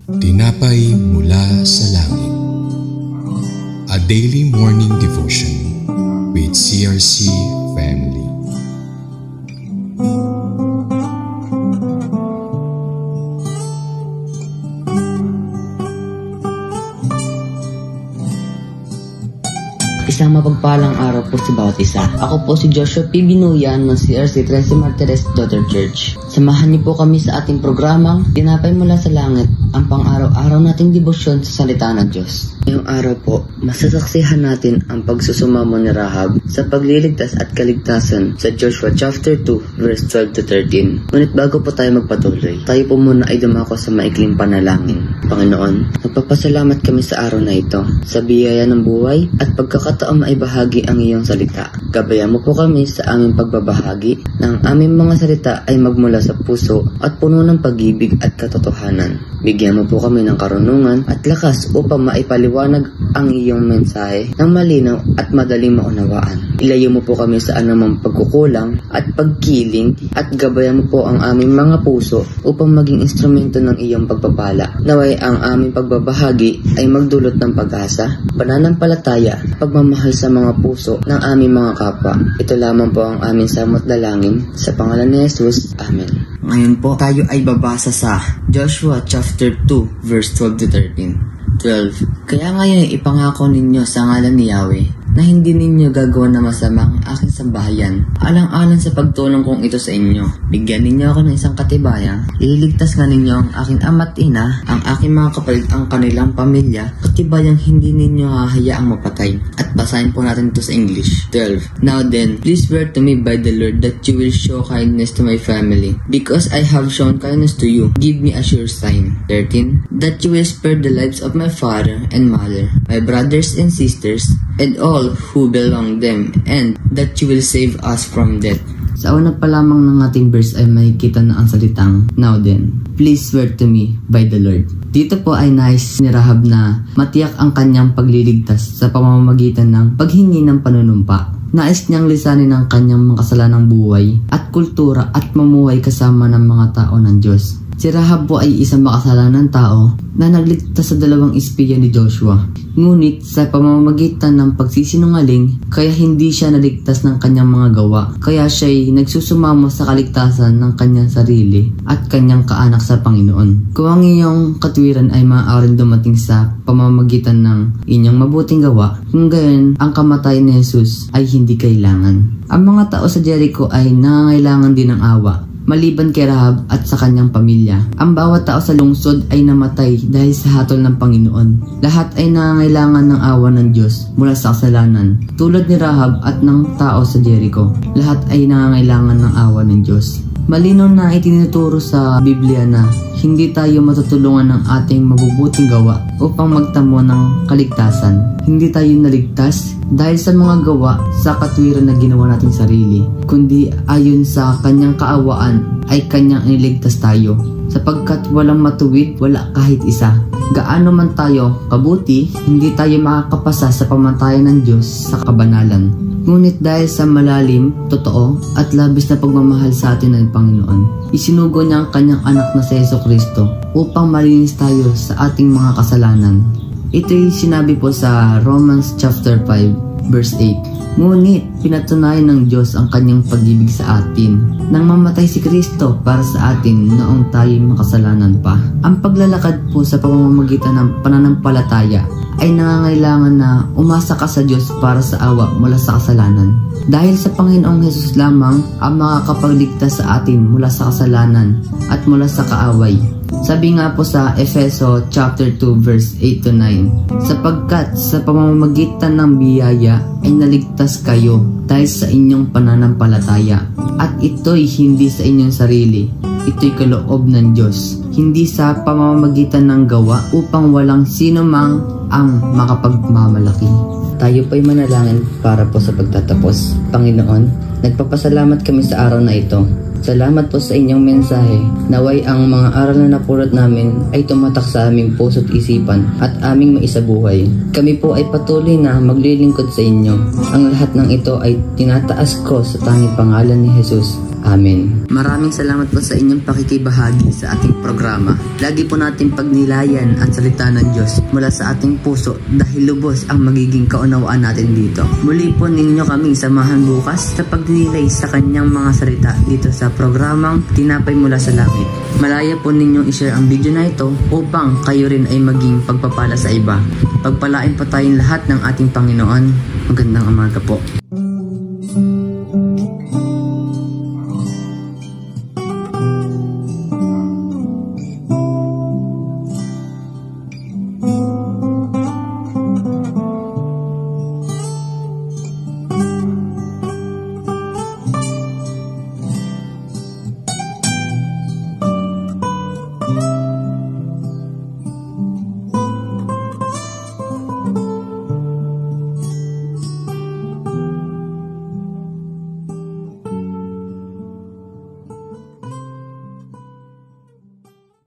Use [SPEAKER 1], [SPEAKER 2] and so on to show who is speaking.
[SPEAKER 1] Tinapay mula sa langit. A daily morning devotion with CRC Family.
[SPEAKER 2] Isang mapagpalang araw po sa bawat isa. Ako po si Joshua P. Binuyan ng CRC Tracy Martires Daughter Church. Samahan niyo po kami sa ating programang Tinapay Mula sa Langit, ang pang-araw-araw nating debosyon sa salita ng Diyos. Ngayong araw po, masasaksihan natin ang pagsusumamo ni Rahab sa pagliligtas at kaligtasan sa Joshua chapter 2 verse 12 to 13. Ngunit bago po tayo magpatuloy, tayo po muna ay dumako sa maikling panalangin. Panginoon, nagpapasalamat kami sa araw na ito, sa biyaya ng buhay at pagkakataon maibahagi ang iyong salita. Gabayan mo po kami sa aming pagbabahagi na ang aming mga salita ay magmula sa puso at puno ng pag-ibig at katotohanan. Bigyan mo po kami ng karunungan at lakas upang maipaliwanag ang iyong mensahe ng malinaw at madaling maunawaan. Ilayo mo po kami sa anumang pagkukulang at pagkiling at gabayan mo po ang aming mga puso upang maging instrumento ng iyong pagpapala. Naway ang aming pagbabahagi ay magdulot ng pag-asa, pananampalataya, pagmamahal sa mga puso ng aming mga kapwa. Ito lamang po ang aming samot dalangin sa pangalan ni Jesus. Amen. Ngayon po tayo ay babasa sa Joshua chapter 2 verse 12 to 13. Kaya ngayon ipangako ninyo sa ngalan ni Yahweh na hindi ninyo gagawa na masama ang aking sambahayan, alang-alang sa pagtulong kong ito sa inyo. Bigyan ninyo ako ng isang katibayan, ililigtas nga ninyo ang aking ama't ina, ang aking mga kapatid, ang kanilang pamilya, katibayang hindi ninyo hahayaang mapatay. At basahin po natin ito sa English. 12. Now then, please swear to me by the Lord that you will show kindness to my family, because I have shown kindness to you. Give me a sure sign. 13. That you will spare the lives of my father and mother, my brothers and sisters, and all who belong them, and that you will save us from death. Sa una pa lamang ng ating verse ay makikita na ang salitang, now then, please swear to me by the Lord. Dito po ay nais ni Rahab na matiyak ang kanyang pagliligtas sa pamamagitan ng paghingi ng panunumpa. Nais niyang lisanin ang kanyang mga kasalanang buhay at kultura at mamuhay kasama ng mga tao ng Diyos. Si Rahab po ay isang makasalanang tao na nagligtas sa dalawang espiya ni Joshua. Ngunit sa pamamagitan ng pagsisinungaling, kaya hindi siya naligtas ng kanyang mga gawa. Kaya siya ay nagsusumamo sa kaligtasan ng kanyang sarili at kanyang kaanak sa Panginoon. Kung ang iyong katwiran ay maaaring dumating sa pamamagitan ng inyong mabuting gawa, kung gayon ang kamatayan ni Jesus ay hindi kailangan. Ang mga tao sa Jericho ay nangangailangan din ng awa, maliban kay Rahab at sa kanyang pamilya. Ang bawat tao sa lungsod ay namatay dahil sa hatol ng Panginoon. Lahat ay nangangailangan ng awa ng Diyos mula sa kasalanan. Tulad ni Rahab at ng tao sa Jericho, lahat ay nangangailangan ng awa ng Diyos. Malinaw na itinuturo sa Biblia na hindi tayo matutulungan ng ating mabubuting gawa upang magtamo ng kaligtasan. Hindi tayo naligtas dahil sa mga gawa sa katwiran na ginawa nating sarili, kundi ayon sa kanyang kaawaan ay kanyang iniligtas tayo. Sapagkat walang matuwid, wala kahit isa. Gaano man tayo kabuti, hindi tayo makakapasa sa pamantayan ng Diyos sa kabanalan. Ngunit dahil sa malalim, totoo, at labis na pagmamahal sa atin ng Panginoon, isinugo niya ang kanyang anak na si Jesucristo upang malinis tayo sa ating mga kasalanan. Ito'y sinabi po sa Romans chapter 5 verse 8. Ngunit pinatunayan ng Diyos ang kanyang pag-ibig sa atin nang mamatay si Kristo para sa atin noong tayo'y makasalanan pa. Ang paglalakad po sa pamamagitan ng pananampalataya ay nangangailangan na umasa ka sa Diyos para sa awa mula sa kasalanan. Dahil sa Panginoong Hesus lamang ang makakapagligtas sa atin mula sa kasalanan at mula sa kaaway. Sabi nga po sa Efeso chapter 2 verse 8 to 9, sapagkat sa pamamagitan ng biyaya ay naligtas kayo dahil sa inyong pananampalataya. At ito'y hindi sa inyong sarili, ito'y kaloob ng Diyos, hindi sa pamamagitan ng gawa upang walang sino mang ang makapagmamalaki. Tayo po'y manalangin para po sa pagtatapos. Panginoon, nagpapasalamat kami sa araw na ito. Salamat po sa inyong mensahe. Naway ang mga aral na napulot namin ay tumatak sa aming puso't isipan at aming maisabuhay. Kami po ay patuloy na maglilingkod sa inyo. Ang lahat ng ito ay tinataas ko sa tanging pangalan ni Jesus. Amen. Maraming salamat po sa inyong pakikibahagi sa ating programa. Lagi po natin pagnilayan ang salita ng Diyos mula sa ating puso dahil lubos ang magiging kaunawaan natin dito. Muli po ninyo kaming samahan bukas sa pagdilay sa kanyang mga salita dito sa programang Tinapay Mula sa Langit. Malaya po ninyong i-share ang video na ito upang kayo rin ay maging pagpapala sa iba. Pagpalain po tayong lahat ng ating Panginoon. Magandang umaga po.